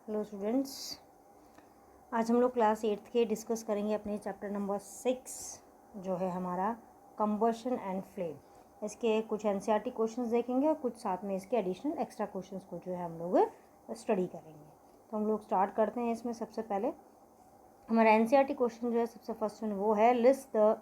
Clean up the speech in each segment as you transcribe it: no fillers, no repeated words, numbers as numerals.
Hello students, आज हम लोग क्लास 8th के डिस्कस करेंगे अपने चैप्टर नंबर 6 जो है हमारा कंबशन एंड फ्लेम। इसके कुछ एनसीईआरटी क्वेश्चंस देखेंगे और कुछ साथ में इसके एडिशनल एक्स्ट्रा क्वेश्चंस को जो है हम लोग स्टडी करेंगे। तो हम लोग स्टार्ट करते हैं। इसमें सबसे पहले हमारा एनसीईआरटी क्वेश्चन जो है सबसे फर्स्ट वन वो है, list the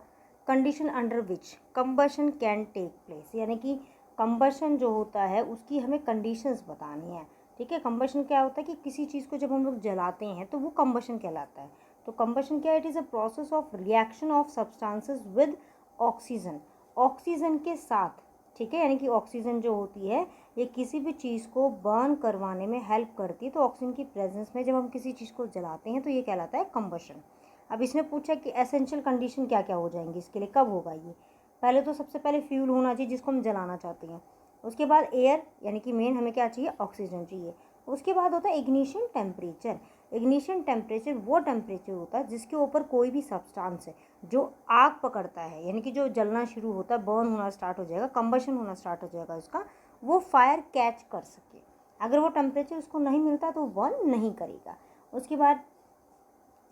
condition under which combustion can take place. यानी कि कंबशन जो होता है उसकी हमें कंडीशंस बतानी है। ठीक है, कंबशन क्या होता है कि किसी चीज़ को जब हम लोग जलाते हैं तो वो कंबशन कहलाता है। तो कंबशन क्या है? It is a process of reaction of substances with oxygen, oxygen के साथ। ठीक है, यानी कि ऑक्सीजन जो होती है ये किसी भी चीज़ को बर्न करवाने में हेल्प करती है। तो ऑक्सीजन की प्रेजेंस में जब हम किसी चीज़ को जलाते हैं तो ये कहलाता है कंबशन। अब इसने पूछा कि एसेंशियल कंडीशन क्या क्या हो जाएंगी इसके लिए, कब होगा ये। पहले तो सबसे पहले फ्यूल होना चाहिए जिसको हम जलाना चाहते हैं। उसके बाद एयर, यानी कि मेन हमें क्या चाहिए? ऑक्सीजन चाहिए। उसके बाद होता है इग्निशन टेम्परेचर। इग्निशन टेम्परेचर वो टेम्परेचर होता है जिसके ऊपर कोई भी सब्सटेंस है जो आग पकड़ता है, यानी कि जो जलना शुरू होता है, बर्न होना स्टार्ट हो जाएगा, कंबशन होना स्टार्ट हो जाएगा उसका, वो फायर कैच कर सके। अगर वो टेम्परेचर उसको नहीं मिलता तो वो बर्न नहीं करेगा। उसके बाद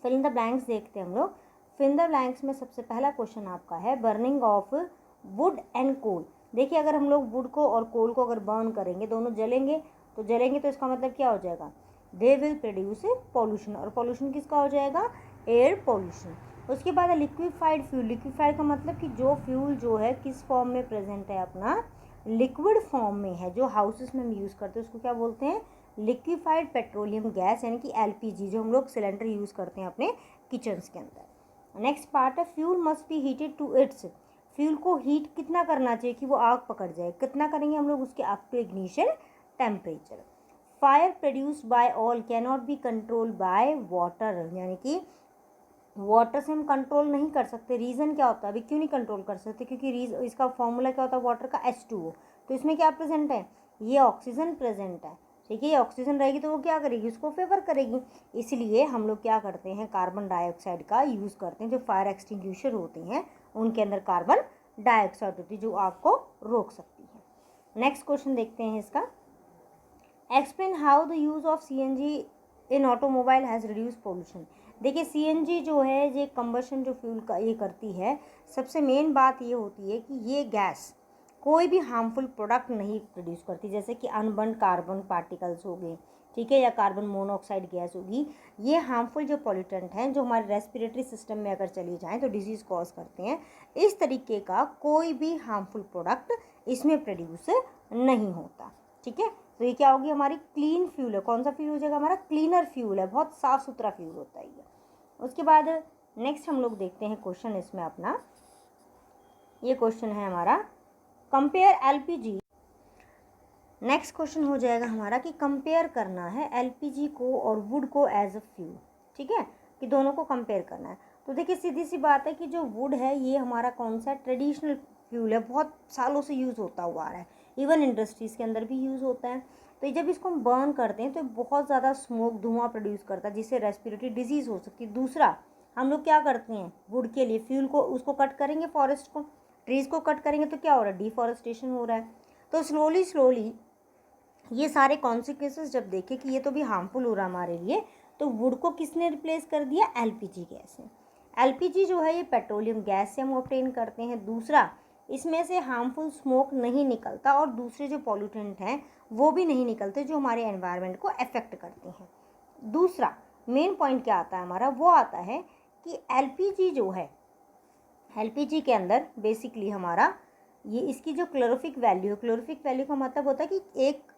फिल इन द ब्लैंक्स देखते हैं हम लोग। फिल इन द ब्लैंक्स में सबसे पहला क्वेश्चन आपका है burning of wood and coal. देखिए, अगर हम लोग वुड को और कोल को अगर बर्न करेंगे, दोनों जलेंगे तो इसका मतलब क्या हो जाएगा? दे विल प्रोड्यूस पॉल्यूशन, और पॉल्यूशन किसका हो जाएगा? Air pollution. उसके बाद लिक्विफाइड फ्यूल। लिक्विफाइड का मतलब कि जो फ्यूल जो है किस फॉर्म में प्रेजेंट है? अपना लिक्विड फॉर्म में है। जो हाउसेस में हम यूज़ करते हैं उसको क्या बोलते हैं? लिक्विफाइड पेट्रोलियम गैस, यानी कि एलपीजी, जो हम लोग सिलेंडर यूज़ करते हैं अपने किचन्स के अंदर। नेक्स्ट पार्ट है fuel must be heated to its. Fuel को हीट कितना करना चाहिए कि वो आग पकड़ जाए? कितना करेंगे हम लोग उसके आग to ignition temperature. Fire produced by all can not be controlled by water, यानी कि वाटर से हम कंट्रोल नहीं कर सकते। रीज़न क्या होता है? अभी क्यों नहीं कंट्रोल कर सकते? क्योंकि इसका फॉर्मूला क्या होता है? वाटर का H2O। तो इसमें क्या प्रेजेंट है? ये ऑक्सीजन प्रेजेंट है। ठीक है, ये ऑक्सीजन रहेगी तो वो क्या करेगी? उसको फेवर करेगी। इसलिए हम लोग क्या करते हैं? कार्बन डाइऑक्साइड का यूज़ करते हैं। जो फायर एक्सटिंग्विशर होती हैं उनके अंदर कार्बन डाइऑक्साइड होती है जो आग को रोक सकती है। नेक्स्ट क्वेश्चन देखते हैं इसका। Explain how the use of CNG in automobile has reduce pollution. देखिए, CNG जो है ये कंबशन जो फ्यूल का ये करती है, सबसे मेन बात ये होती है कि ये गैस कोई भी हार्मफुल प्रोडक्ट नहीं प्रोड्यूस करती, जैसे कि अनबर्न कार्बन पार्टिकल्स हो गए, ठीक है, या कार्बन मोनोऑक्साइड गैस होगी। ये हार्मफुल जो पॉल्यूटेंट हैं जो हमारे रेस्पिरेटरी सिस्टम में अगर चली जाएँ तो डिजीज़ कॉज करते हैं। इस तरीके का कोई भी हार्मफुल प्रोडक्ट इसमें प्रोड्यूस नहीं होता। ठीक है, तो ये क्या होगी? हमारी क्लीन फ्यूल है। कौन सा फ्यूल हो जाएगा? हमारा क्लीनर फ्यूल है, बहुत साफ़ सुथरा फ्यूल होता है ये। उसके बाद नेक्स्ट हम लोग देखते हैं क्वेश्चन इसमें अपना। ये क्वेश्चन है हमारा कंपेयर LPG। नेक्स्ट क्वेश्चन हो जाएगा हमारा कि कंपेयर करना है LPG को और वुड को एज अ फ्यूल। ठीक है, कि दोनों को कंपेयर करना है। तो देखिए, सीधी सी बात है कि जो वुड है ये हमारा कौन सा ट्रेडिशनल फ्यूल है, बहुत सालों से यूज़ होता हुआ आ रहा है, इवन इंडस्ट्रीज़ के अंदर भी यूज़ होता है। तो जब इसको हम बर्न करते हैं तो बहुत ज़्यादा स्मोक, धुआं प्रोड्यूस करता है जिससे रेस्पिरेटरी डिजीज़ हो सकती है। दूसरा, हम लोग क्या करते हैं? वुड के लिए फ्यूल को उसको कट करेंगे, फॉरेस्ट को, ट्रीज़ को कट करेंगे तो क्या हो रहा है? डिफॉरेस्टेशन हो रहा है। तो स्लोली ये सारे कॉन्सिक्वेंसेस जब देखे कि ये तो भी हार्मफुल हो रहा है हमारे लिए, तो वुड को किसने रिप्लेस कर दिया? LPG गैस से। LPG जो है ये पेट्रोलियम गैस से हम ऑब्टेन करते हैं। दूसरा, इसमें से हार्मफुल स्मोक नहीं निकलता और दूसरे जो पॉल्यूटेंट हैं वो भी नहीं निकलते जो हमारे एनवायरनमेंट को अफेक्ट करते हैं। दूसरा मेन पॉइंट क्या आता है हमारा? वो आता है कि LPG जो है, LPG के अंदर बेसिकली हमारा ये इसकी जो क्लोरोफिक वैल्यू का मतलब होता है कि एक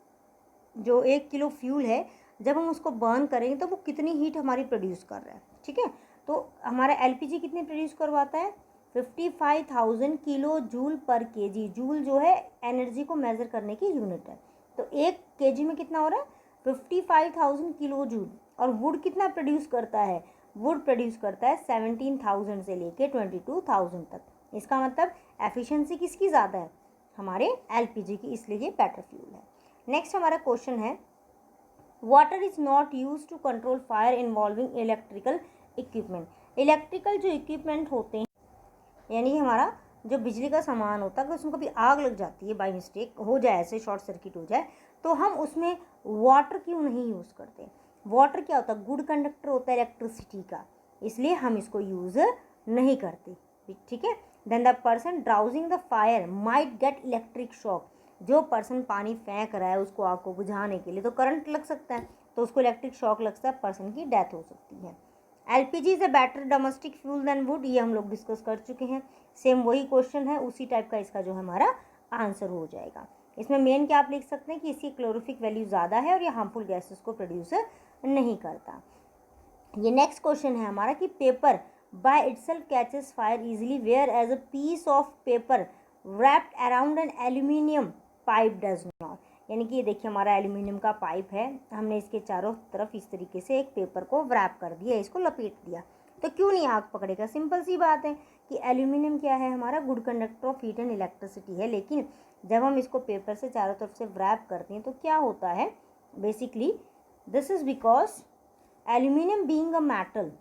किलो फ्यूल है, जब हम उसको बर्न करेंगे तो वो कितनी हीट हमारी प्रोड्यूस कर रहा है। ठीक है, तो हमारा LPG कितनी प्रोड्यूस करवाता है? 55,000 kilo joule per KG. Joule जो है एनर्जी को मेज़र करने की यूनिट है। तो 1 केजी में कितना हो रहा है? 55,000 किलो जूल। और वुड कितना प्रोड्यूस करता है? वुड प्रोड्यूस करता है 17,000 से लेके 22,000 तक। इसका मतलब एफिशिएंसी किसकी ज़्यादा है? हमारे LPG की, इसलिए ये बेटर फ्यूल है। नेक्स्ट हमारा क्वेश्चन है water is not use to control fire involving electrical equipment. Electrical जो इक्विपमेंट होते हैं, यानी हमारा जो बिजली का सामान होता है, अगर उसमें कभी आग लग जाती है, बाय मिस्टेक हो जाए, ऐसे शॉर्ट सर्किट हो जाए, तो हम उसमें वाटर क्यों नहीं यूज़ करते? वाटर क्या होता है, गुड कंडक्टर होता है इलेक्ट्रिसिटी का, इसलिए हम इसको यूज़ नहीं करते, ठीक है। Then the person dousing the fire might get electric shock, जो पर्सन पानी फेंक रहा है उसको आग को बुझाने के लिए तो करंट लग सकता है, तो उसको इलेक्ट्रिक शॉक लगता है, पर्सन की डेथ हो सकती है। LPG is a better domestic fuel than wood, ये हम लोग डिस्कस कर चुके हैं, सेम वही क्वेश्चन है, उसी टाइप का इसका जो हमारा आंसर हो जाएगा। इसमें मेन क्या आप लिख सकते हैं कि इसकी क्लोरोफिक वैल्यू ज़्यादा है और ये हार्मफुल गैसेस को प्रोड्यूस नहीं करता। ये नेक्स्ट क्वेश्चन है हमारा कि paper by itself catches fire easily whereas a piece of paper wrapped around an aluminium pipe does not, यानी कि ये देखिए हमारा एल्यूमिनियम का पाइप है, हमने इसके चारों तरफ इस तरीके से एक पेपर को व्रैप कर दिया, इसको लपेट दिया, तो क्यों नहीं आग पकड़ेगा। सिंपल सी बात है कि एल्यूमिनियम क्या है, हमारा good conductor of heat and electricity है, लेकिन जब हम इसको पेपर से चारों तरफ से व्रैप करते हैं तो क्या होता है, basically this is because aluminium being a metal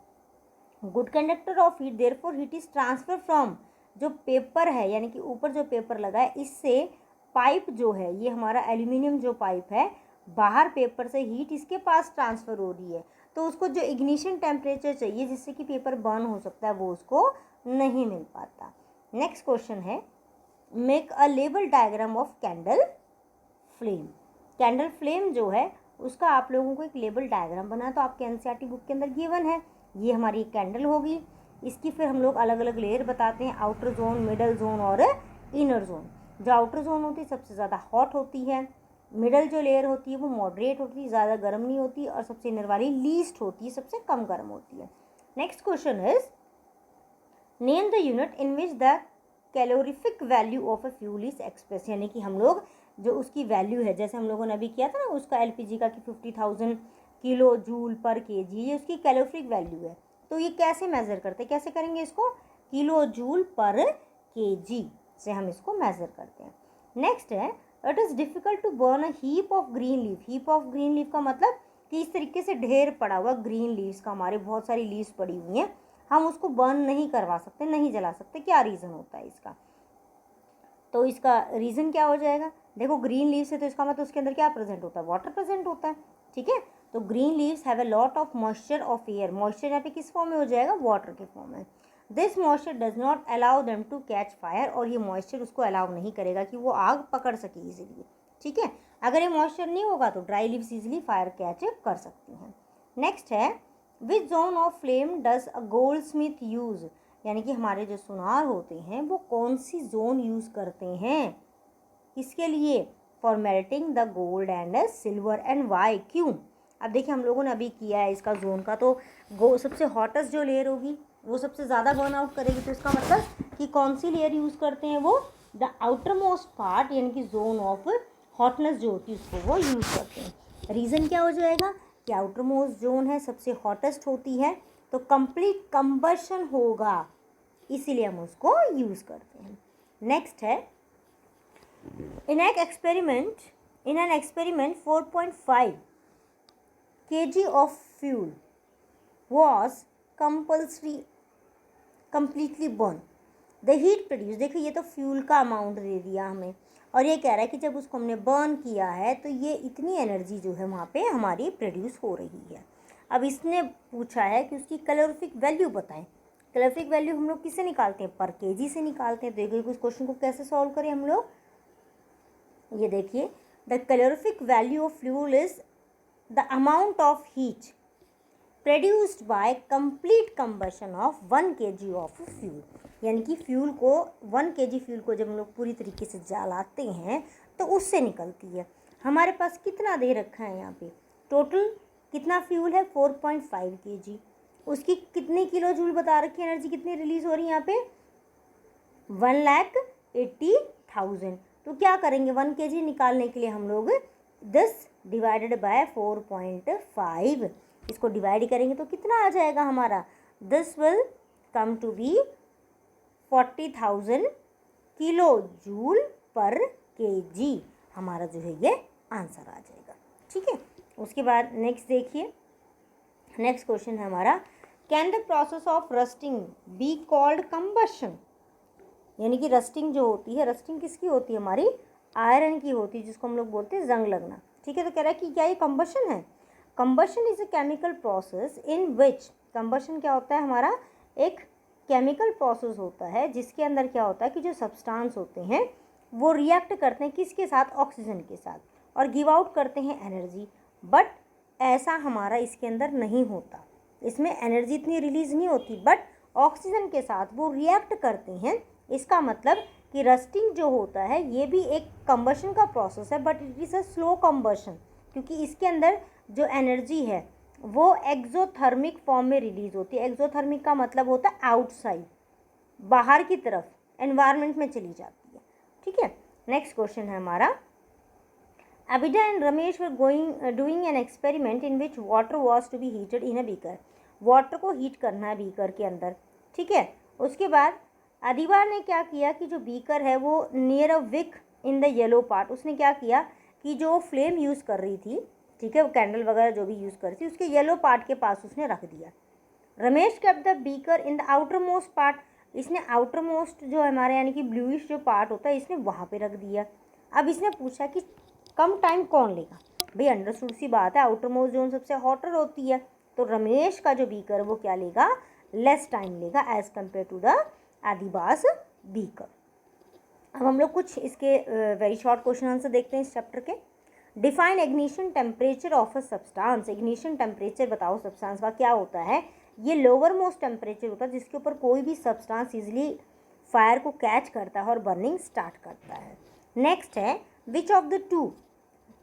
good conductor of heat, therefore heat is transfer from, जो पेपर है यानी कि ऊपर जो पेपर लगा है इससे पाइप जो है, ये हमारा एल्यूमिनियम जो पाइप है, बाहर पेपर से हीट इसके पास ट्रांसफ़र हो रही है, तो उसको जो इग्निशन टेम्परेचर चाहिए जिससे कि पेपर बर्न हो सकता है वो उसको नहीं मिल पाता। नेक्स्ट क्वेश्चन है make a label diagram of candle flame. Candle flame जो है उसका आप लोगों को एक लेबल डायग्राम बना तो आपके एनसीईआरटी बुक के अंदर गिवन है, ये हमारी कैंडल होगी, इसकी फिर हम लोग अलग अलग लेयर बताते हैं, आउटर जोन, मिडल जोन और इनर जोन। जो आउटर जोन होती है सबसे ज़्यादा हॉट होती है, मिडल जो लेयर होती है वो मॉडरेट होती है, ज़्यादा गर्म नहीं होती, और सबसे इनर वाली लीस्ट होती है, सबसे कम गर्म होती है। Next question is name the unit in which the calorific value of a fuel is express, यानी कि हम लोग जो उसकी वैल्यू है, जैसे हम लोगों ने अभी किया था ना उसका एलपीजी का कि 50,000 किलो जूल पर केजी, ये उसकी कैलोरीफिक वैल्यू है, तो ये कैसे मेज़र करते हैं, कैसे करेंगे इसको, किलो जूल पर केजी से हम इसको मेज़र करते हैं। नेक्स्ट है it is difficult to burn a heap of green leaf. Heap of green leaf का मतलब कि इस तरीके से ढेर पड़ा हुआ ग्रीन लीव्स का, हमारे बहुत सारी लीव्स पड़ी हुई हैं, हम उसको बर्न नहीं करवा सकते, नहीं जला सकते, क्या रीज़न होता है इसका, तो इसका रीज़न क्या हो जाएगा, देखो ग्रीन लीव्स है तो इसका मतलब उसके अंदर क्या प्रेजेंट होता है, वाटर प्रेजेंट होता है, ठीक है। तो green leaves have a lot of moisture of air, moisture यहाँ पे किस फॉर्म में हो जाएगा, वाटर के फॉर्म में। This moisture does not allow them to catch fire, और ये मॉइस्चर उसको अलाउ नहीं करेगा कि वो आग पकड़ सके इजीली, ठीक है। अगर ये मॉइस्चर नहीं होगा तो dry leaves easily fire catch कर सकती हैं। नेक्स्ट है which zone of flame does a goldsmith use, यानी कि हमारे जो सुनार होते हैं वो कौन सी जोन यूज़ करते हैं, किसके लिए, for melting the gold and silver, and why, क्यों। अब देखिए हम लोगों ने अभी किया है इसका जोन का, तो सबसे हॉटेस्ट जो लेयर होगी वो सबसे ज़्यादा बर्न आउट करेगी, तो इसका मतलब कि कौन सी लेयर यूज़ करते हैं वो, द आउटर मोस्ट पार्ट, यानी कि जोन ऑफ हॉटनेस जो होती है उसको वो यूज़ करते हैं। रीज़न क्या हो जाएगा कि आउटर मोस्ट जोन है, सबसे हॉटेस्ट होती है, तो कंप्लीट कंबशन होगा, इसीलिए हम उसको यूज़ करते हैं। नेक्स्ट है in an experiment 4.5 kg of fuel was completely burned. The heat produced, देखिए ये तो फ्यूल का अमाउंट दे दिया हमें, और ये कह रहा है कि जब उसको हमने बर्न किया है तो ये इतनी एनर्जी जो है वहाँ पे हमारी प्रोड्यूस हो रही है। अब इसने पूछा है कि उसकी कैलोरीफिक वैल्यू बताएं। कैलोरीफिक वैल्यू हम लोग किससे निकालते हैं, पर केजी से निकालते हैं। तो देखिए इस क्वेश्चन को कैसे सॉल्व करें हम लोग, ये देखिए the calorific value of fuel is the amount of heat produced by complete combustion of 1 kg of fuel, यानी कि फ्यूल को 1 kg फ्यूल को जब हम लोग पूरी तरीके से जलाते हैं तो उससे निकलती है। हमारे पास कितना दे रखा है यहाँ पे, टोटल कितना फ्यूल है 4.5 kg, उसकी कितनी किलो जूल बता रखी है, एनर्जी कितनी रिलीज हो रही है यहाँ पे 1,80,000। तो क्या करेंगे 1 kg निकालने के लिए हम लोग 10 डिवाइडेड बाय 4.5, इसको डिवाइड करेंगे तो कितना आ जाएगा हमारा, this will come to be 40,000 kilo joule per kg, हमारा जो है ये आंसर आ जाएगा, ठीक है। उसके बाद नेक्स्ट देखिए, नेक्स्ट क्वेश्चन है हमारा can the process of rusting be called combustion, यानी कि रस्टिंग जो होती है, रस्टिंग किसकी होती है, हमारी आयरन की होती है, जिसको हम लोग बोलते हैं जंग लगना, ठीक है। तो कह रहा है कि क्या ये कंबशन है, combustion is a chemical process in which, combustion क्या होता है हमारा, एक केमिकल प्रोसेस होता है जिसके अंदर क्या होता है कि जो सब्सटेंस होते हैं वो रिएक्ट करते हैं किसके साथ, ऑक्सीजन के साथ, और गिव आउट करते हैं एनर्जी। बट ऐसा हमारा इसके अंदर नहीं होता, इसमें एनर्जी इतनी रिलीज नहीं होती, बट ऑक्सीजन के साथ वो रिएक्ट करते हैं। इसका मतलब कि रस्टिंग जो होता है ये भी एक कंबशन का प्रोसेस है, but it is a slow combustion, क्योंकि इसके अंदर जो एनर्जी है वो एक्सोथर्मिक फॉर्म में रिलीज होती है। एक्सोथर्मिक का मतलब होता है आउटसाइड, बाहर की तरफ एनवायरनमेंट में चली जाती है। ठीक है, नेक्स्ट क्वेश्चन है हमारा, Abida and Ramesh were doing an experiment in which water was to be heated in a beaker. Water को हीट करना है बीकर के अंदर, ठीक है। उसके बाद अदिबा ने क्या किया कि जो बीकर है वो near a week in the yellow part, उसने क्या किया कि जो फ्लेम यूज़ कर रही थी, ठीक है, वो कैंडल वगैरह जो भी यूज़ कर रही थी उसके येलो पार्ट के पास उसने रख दिया। Ramesh kept the beaker in the outer most part, इसने आउटर मोस्ट जो हमारे यानी कि ब्लूइश जो पार्ट होता है इसने वहाँ पे रख दिया। अब इसने पूछा कि कम टाइम कौन लेगा, भाई अंडरस्टूड सी बात है, आउटर मोस्ट जोन सबसे हॉटर होती है, तो रमेश का जो बीकर वो क्या लेगा, लेस टाइम लेगा एज कम्पेयर टू द आदिबास बीकर। अब हम लोग कुछ इसके वेरी शॉर्ट क्वेश्चन आंसर देखते हैं इस चैप्टर के। Define ignition temperature of a substance, ignition temperature बताओ सब्सटेंस का क्या होता है। ये लोअर मोस्ट टेम्परेचर होता है जिसके ऊपर कोई भी सब्सटेंस इजिली फायर को कैच करता है और बर्निंग स्टार्ट करता है। नेक्स्ट है which of the two,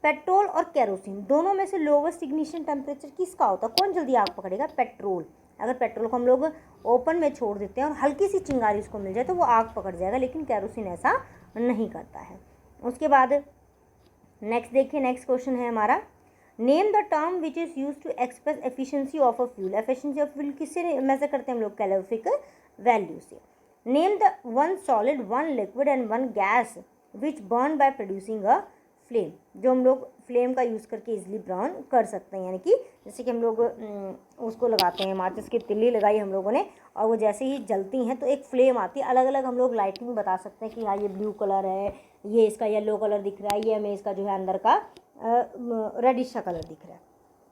petrol और केरोसिन दोनों में से लोवेस्ट इग्निशन टेम्परेचर किसका होता है, कौन जल्दी आग पकड़ेगा, पेट्रोल। अगर पेट्रोल को हम लोग ओपन में छोड़ देते हैं और हल्की सी चिंगारी उसको मिल जाए तो वो आग पकड़ जाएगा, लेकिन केरोसिन ऐसा नहीं करता है। उसके बाद नेक्स्ट देखिए, नेक्स्ट क्वेश्चन है हमारा, name the term which is use to express efficiency of a fuel. Efficiency of fuel किससे मेजर करते हैं हम लोग, कैलोरीफिक वैल्यू से। Name the one solid, one liquid and one gas which burn by producing a flame, जो हम लोग flame का यूज़ करके इजीली बर्न कर सकते हैं, यानी कि जैसे कि हम लोग उसको लगाते हैं, माचिस की तिल्ली लगाई हम लोगों ने और वो जैसे ही जलती हैं तो एक फ्लेम आती है। अलग अलग हम लोग लाइटिंग बता सकते हैं कि हाँ ये ब्लू कलर है, ये इसका येलो कलर दिख रहा है, ये हमें इसका जो है अंदर का रेडिश का कलर दिख रहा है।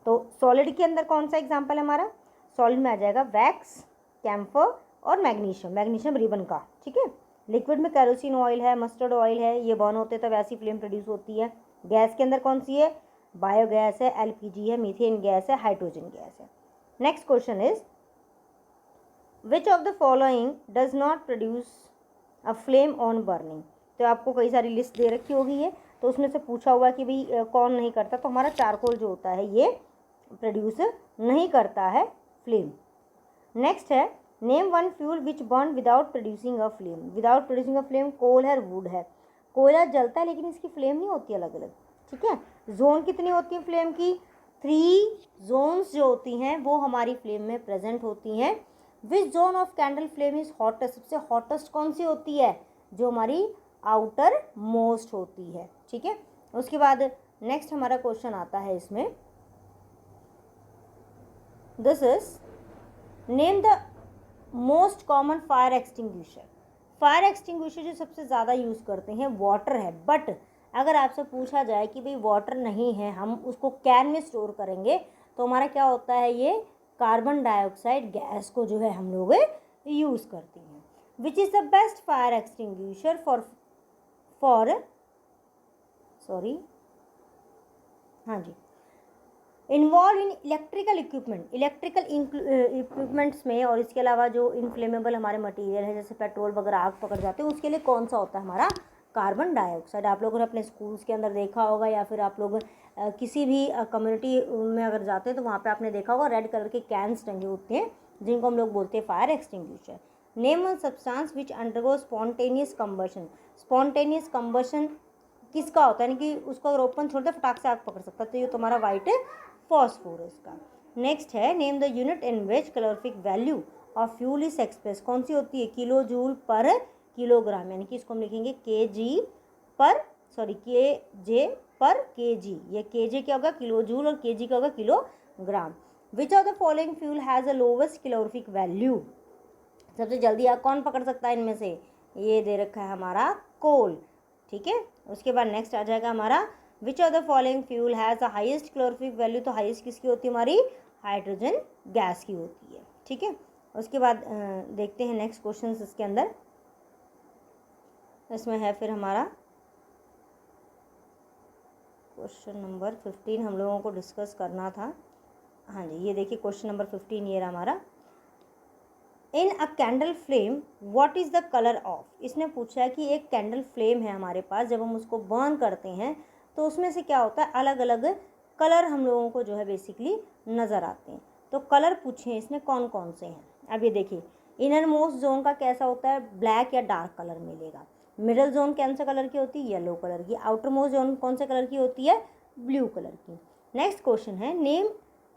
तो सॉलिड के अंदर कौन सा एग्जाम्पल है हमारा, सॉलिड में आ जाएगा वैक्स, कैम्फर और मैग्नीशियम, मैग्नीशियम रिबन का, ठीक है। लिक्विड में कैरोसिन ऑयल है, मस्टर्ड ऑयल है, ये बर्न होते तब ऐसी फ्लेम प्रोड्यूस होती है। गैस के अंदर कौन सी है, बायोगैस है, एलपीजी है, मीथेन गैस है, हाइड्रोजन गैस है। Next question is which of the following does not produce a flame on burning. तो आपको कई सारी लिस्ट दे रखी होगी ये, तो उसमें से पूछा हुआ कि भाई कौन नहीं करता, तो हमारा चारकोल जो होता है ये प्रोड्यूस नहीं करता है फ्लेम। नेक्स्ट है name one fuel which burn without producing a flame. Without producing a flame coal है, वुड है। कोयला जलता है लेकिन इसकी फ्लेम नहीं होती अलग अलग, ठीक है। जोन कितनी होती है फ्लेम की, 3 जोन्स जो होती हैं वो हमारी फ्लेम में प्रेजेंट होती हैं। Which zone of candle flame is hottest, सबसे हॉटेस्ट कौन सी होती है, जो हमारी आउटर मोस्ट होती है, ठीक है। उसके बाद नेक्स्ट हमारा क्वेश्चन आता है इसमें, this is name the most common fire extinguisher. Fire extinguisher जो सबसे ज़्यादा यूज़ करते हैं वाटर है, बट अगर आपसे पूछा जाए कि भाई वाटर नहीं है, हम उसको कैन में स्टोर करेंगे, तो हमारा क्या होता है, ये कार्बन डाइऑक्साइड गैस को जो है हम लोग यूज़ करते हैं। Which is the best fire extinguisher for हाँ जी, involve in electrical equipment, electrical equipments में, और इसके अलावा जो इनफ्लेमेबल हमारे मटेरियल है जैसे पेट्रोल वगैरह आग पकड़ जाते हैं, उसके लिए कौन सा होता है हमारा, कार्बन डाइऑक्साइड। आप लोगों ने अपने स्कूल्स के अंदर देखा होगा, या फिर आप लोग किसी भी कम्युनिटी में अगर जाते हैं तो वहाँ पे आपने देखा होगा रेड कलर के कैंस टंगे होते हैं जिनको हम लोग बोलते हैं fire extinguisher. Name one substance which undergo spontaneous combustion. Spontaneous combustion किसका होता है, यानी कि उसको अगर ओपन छोड़ दे फटाक से आग पकड़ सकता है, तो ये तुम्हारा वाइट फॉस्फोरस का। नेक्स्ट है name the unit in which calorific value of fuel is express. कौन सी होती है, किलो जूल पर किलोग्राम, यानी कि इसको हम लिखेंगे के जे पर के जी। ये के जे क्या होगा, किलो जूल, और के जी क्या होगा, kilogram. Which of the following fuel has a lowest calorific value. सबसे जल्दी आग कौन पकड़ सकता है इनमें से, ये दे रखा है हमारा कोल, ठीक है। उसके बाद नेक्स्ट आ जाएगा हमारा which of the following fuel has the highest calorific value, तो हाईएस्ट किसकी होती है हमारी, हाइड्रोजन गैस की होती है। ठीक है, उसके बाद देखते हैं नेक्स्ट क्वेश्चन इसके अंदर। इसमें है फिर हमारा क्वेश्चन नंबर 15 हम लोगों को डिस्कस करना था। हाँ जी, ये देखिए क्वेश्चन नंबर 15 ये रहा हमारा। In a candle flame what is the colour of, इसने पूछा है कि एक कैंडल फ्लेम है हमारे पास, जब हम उसको बर्न करते हैं तो उसमें से क्या होता है, अलग अलग कलर हम लोगों को जो है बेसिकली नज़र आते हैं। तो कलर पूछे हैं इसने कौन कौन से हैं। अब ये देखिए, इनर मोस्ट जोन का कैसा होता है, ब्लैक या डार्क कलर मिलेगा। मिडल जोन कौन सा कलर की होती है, येलो कलर की। आउटर मोस्ट जोन कौन से कलर की होती है, ब्लू कलर की। नेक्स्ट क्वेश्चन है, name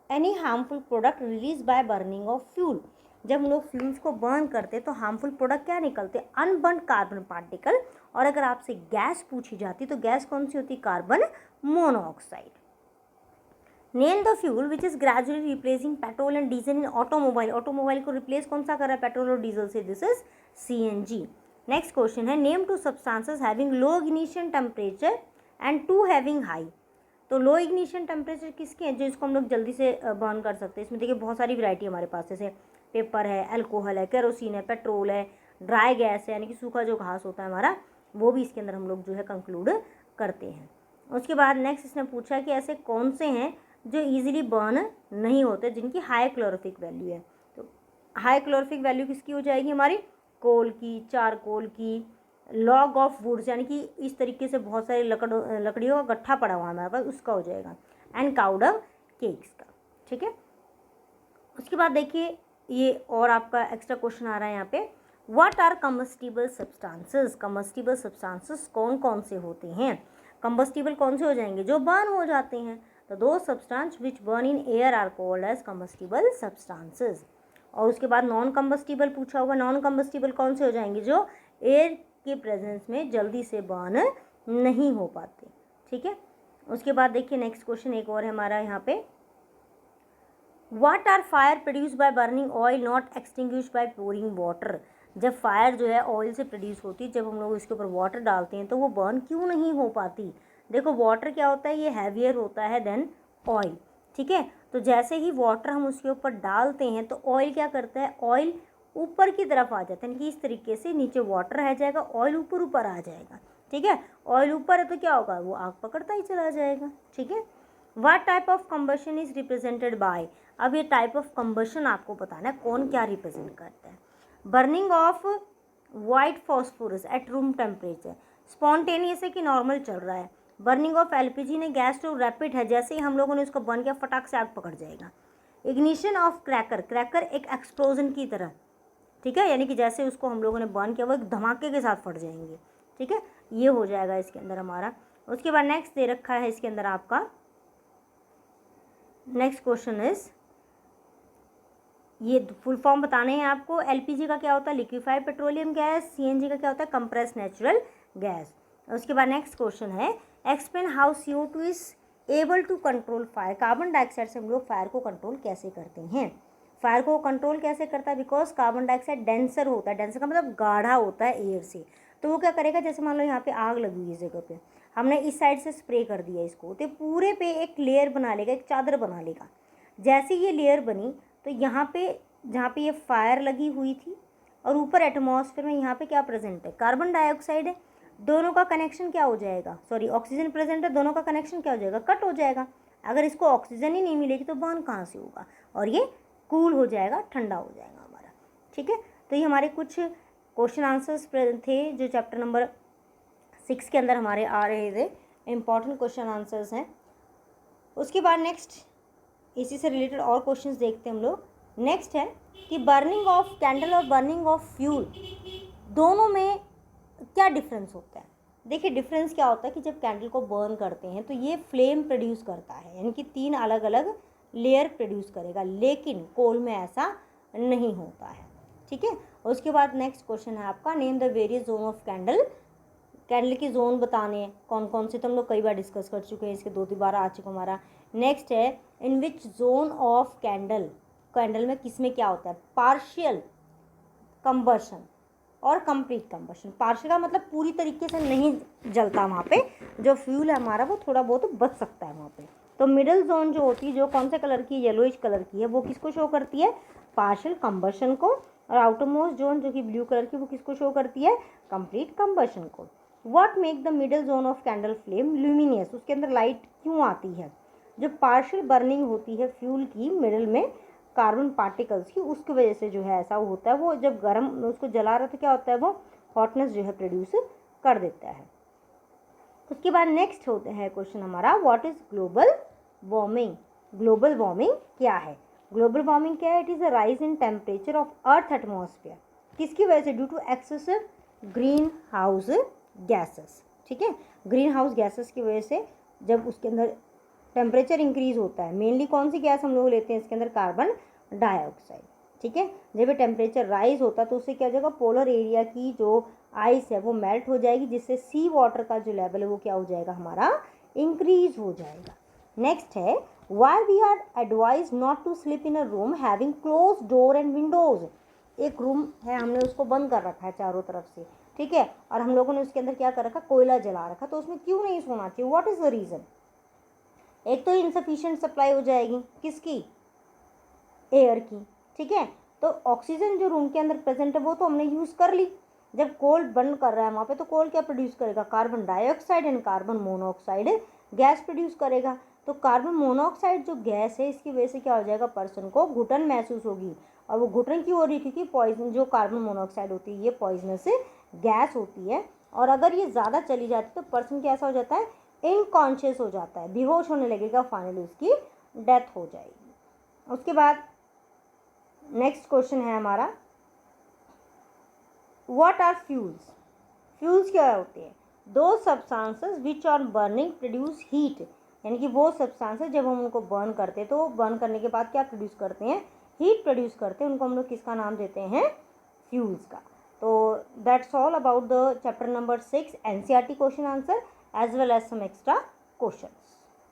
any harmful product release by burning of fuel, जब हम लोग फ्यूल्स को बर्न करते हैं तो हार्मफुल प्रोडक्ट क्या निकलते हैं, अनबर्न्ड कार्बन पार्टिकल। और अगर आपसे गैस पूछी जाती तो गैस कौन सी होती है, carbon monoxide. Name the fuel which is gradually replacing petrol and diesel in automobile, automobile को रिप्लेस कौन सा कर रहा है, पेट्रोल और डीजल से, this is CNG। Next question है, name two substances having low ignition temperature and two having high, तो लो इग्निशन टेम्परेचर किसके हैं, जो इसको हम लोग जल्दी से बर्न कर सकते हैं। इसमें देखिए बहुत सारी वैरायटी हमारे पास, जैसे पेपर है, अल्कोहल है, केरोसिन है, पेट्रोल है, ड्राई गैस है, यानी कि सूखा जो घास होता है हमारा, वो भी इसके अंदर हम लोग जो है कंक्लूड करते हैं। उसके बाद नेक्स्ट इसने पूछा कि ऐसे कौन से हैं जो ईजिली बर्न नहीं होते, जिनकी हाई कैलोरीफिक वैल्यू है। तो हाई कैलोरीफिक वैल्यू किसकी हो जाएगी हमारी, कोल की, चारकोल की, लॉग ऑफ वुड्स, यानी कि इस तरीके से बहुत सारी लकड़ियों का गट्ठा पड़ा हुआ है हमारे पास, उसका हो जाएगा, एंड काउडव केक्स का। ठीक है, उसके बाद देखिए ये और आपका एक्स्ट्रा क्वेश्चन आ रहा है यहाँ पे, what are combustible substances, combustible substances कौन कौन से होते हैं। कम्बस्टिबल कौन से हो जाएंगे, जो बर्न हो जाते हैं। तो दो substance which burn in air are called as combustible substances. और उसके बाद नॉन कम्बस्टिबल पूछा हुआ, नॉन कम्बस्टिबल कौन से हो जाएंगे, जो एयर के प्रेजेंस में जल्दी से बर्न नहीं हो पाते। ठीक है, उसके बाद देखिए नेक्स्ट क्वेश्चन एक और है हमारा यहाँ पे, what are fire produce by burning oil not extinguish by pouring water, जब फायर जो है ऑयल से प्रोड्यूस होती है, जब हम लोग इसके ऊपर वाटर डालते हैं तो वो बर्न क्यों नहीं हो पाती। देखो वाटर क्या होता है, ये हैवियर होता है देन ऑयल। ठीक है, तो जैसे ही वाटर हम उसके ऊपर डालते हैं तो ऑयल क्या करता है, ऑयल ऊपर की तरफ आ जाता है, कि इस तरीके से नीचे वाटर रह जाएगा, ऑयल ऊपर ऊपर आ जाएगा। ठीक है, ऑयल ऊपर है तो क्या होगा, वो आग पकड़ता ही चला जाएगा। ठीक है, what type of combustion is represented by, अब ये टाइप ऑफ कंबशन आपको बताना है कौन क्या रिप्रेजेंट करता है। Burning of white phosphorus at room temperature, spontaneous है कि नॉर्मल चल रहा है। बर्निंग ऑफ LPG ने गैस टू रैपिड है, जैसे ही हम लोगों ने उसको बर्न किया फटाक से आग पकड़ जाएगा। इग्निशन ऑफ क्रैकर, क्रैकर एक एक्सप्लोजन की तरह, ठीक है, यानी कि जैसे उसको हम लोगों ने बर्न किया वो एक धमाके के साथ फट जाएंगे। ठीक है, ये हो जाएगा इसके अंदर हमारा। उसके बाद नेक्स्ट दे रखा है इसके अंदर आपका, नेक्स्ट क्वेश्चन इज, ये फुल फॉर्म बताने हैं आपको। LPG का क्या होता है, लिक्विफाइड पेट्रोलियम गैस। CNG का क्या होता है, कंप्रेस्ड नेचुरल गैस। उसके बाद नेक्स्ट क्वेश्चन है, explain how CO2 is able to control fire, carbon dioxide से हम लोग फायर को कंट्रोल कैसे करते हैं। फायर को कंट्रोल कैसे करता है, बिकॉज कार्बन डाइऑक्साइड डेंसर होता है, डेंसर का मतलब गाढ़ा होता है एयर से। तो वो क्या करेगा, जैसे मान लो यहाँ पे आग लगी हुई इस जगह पे, हमने इस साइड से स्प्रे कर दिया इसको, तो पूरे पे एक लेयर बना लेगा, एक चादर बना लेगा। जैसे ये लेयर बनी तो यहाँ पे जहाँ पे ये फायर लगी हुई थी और ऊपर एटमॉस्फेयर में यहाँ पे क्या प्रेजेंट है, कार्बन डाइऑक्साइड है, दोनों का कनेक्शन क्या हो जाएगा, सॉरी ऑक्सीजन प्रेजेंट है, दोनों का कनेक्शन क्या हो जाएगा, कट हो जाएगा। अगर इसको ऑक्सीजन ही नहीं मिलेगी तो बर्न कहाँ से होगा, और ये कूल हो जाएगा, ठंडा हो जाएगा हमारा। ठीक है, तो ये हमारे कुछ क्वेश्चन आंसर्स थे जो चैप्टर नंबर 6 के अंदर हमारे आ रहे थे, इम्पॉर्टेंट क्वेश्चन आंसर्स हैं। उसके बाद नेक्स्ट इसी से रिलेटेड और क्वेश्चंस देखते हैं हम लोग। नेक्स्ट है कि बर्निंग ऑफ कैंडल और बर्निंग ऑफ फ्यूल दोनों में क्या डिफरेंस होता है। देखिए डिफरेंस क्या होता है कि जब कैंडल को बर्न करते हैं तो ये फ्लेम प्रोड्यूस करता है, यानी कि 3 अलग अलग लेयर प्रोड्यूस करेगा, लेकिन कोल में ऐसा नहीं होता है। ठीक है, उसके बाद नेक्स्ट क्वेश्चन है आपका, name the various zone of candle, candle की जोन बताने हैं कौन कौन से, तो हम लोग कई बार डिस्कस कर चुके हैं, इसके 2-3 बार आ चुका हमारा। नेक्स्ट है, इन विच जोन ऑफ कैंडल, कैंडल में किस में क्या होता है, पार्शियल कंबशन, और कंप्लीट कंबशन। पार्शियल का मतलब पूरी तरीके से नहीं जलता, वहाँ पे जो फ्यूल है हमारा वो थोड़ा बहुत बच सकता है वहाँ पे। तो मिडिल जोन जो होती है, जो कौन से कलर की, येलोइश कलर की है, वो किसको शो करती है, पार्शियल कंबशन को। और आउटर मोस्ट जोन जो कि ब्लू कलर की, वो किसको शो करती है, कंप्लीट कंबशन को। What make the middle zone of candle flame luminous, उसके अंदर लाइट क्यों आती है, जो पार्शियल बर्निंग होती है फ्यूल की मिडिल में कार्बन पार्टिकल्स की, उसकी वजह से जो है ऐसा होता है। वो जब गर्म उसको जला रहा था क्या होता है, वो हॉटनेस जो है प्रोड्यूस कर देता है। उसके बाद नेक्स्ट होते हैं क्वेश्चन हमारा, what is global warming. Global warming क्या है, ग्लोबल वार्मिंग क्या है, it is a rise in temperature of earth atmosphere. किसकी वजह से, due to excessive green house gases. ठीक है, ग्रीन हाउस गैसेस की वजह से जब उसके अंदर टेम्परेचर इंक्रीज होता है, मेनली कौन सी गैस हम लोग लेते हैं इसके अंदर, कार्बन डाइऑक्साइड। ठीक है, जब ये टेम्परेचर राइज होता है तो उससे क्या हो जाएगा, पोलर एरिया की जो आइस है वो मेल्ट हो जाएगी, जिससे सी वाटर का जो लेवल है वो क्या हो जाएगा, हमारा इंक्रीज हो जाएगा। नेक्स्ट है, why we are advise not to sleep in a room having close door and windows. एक रूम है, हमने उसको बंद कर रखा है चारों तरफ से, ठीक है, और हम लोगों ने उसके अंदर क्या कर रखा, कोयला जला रखा, तो उसमें क्यों नहीं सोना चाहिए, व्हाट इज द रीज़न। एक तो इनसफिशिएंट सप्लाई हो जाएगी, किसकी, एयर की। ठीक है, तो ऑक्सीजन जो रूम के अंदर प्रेजेंट है वो तो हमने यूज़ कर ली। जब कोल बर्न कर रहा है वहाँ पे, तो कोल क्या प्रोड्यूस करेगा, carbon dioxide and carbon monoxide gas produce करेगा। तो कार्बन मोनोऑक्साइड जो गैस है, इसकी वजह से क्या हो जाएगा, पर्सन को घुटन महसूस होगी। और वो घुटन क्यों हो रही है, क्योंकि पॉइजन जो कार्बन मोनोऑक्साइड होती है ये पॉइजनस गैस होती है, और अगर ये ज़्यादा चली जाती है तो पर्सन कैसा हो जाता है, इनकॉन्शियस हो जाता है, बेहोश होने लगेगा, फाइनली उसकी डेथ हो जाएगी। उसके बाद नेक्स्ट क्वेश्चन है हमारा, व्हाट आर फ्यूल्स। फ्यूल्स क्या होते हैं, दो substances which are burning produce heat, यानी कि वो सब्सटेंसेस जब हम उनको बर्न करते हैं तो बर्न करने के बाद क्या प्रोड्यूस करते हैं, हीट प्रोड्यूस करते हैं, उनको हम लोग किसका नाम देते हैं, फ्यूल्स का। तो that's all about the chapter number 6 NCERT question answer as well as some extra questions.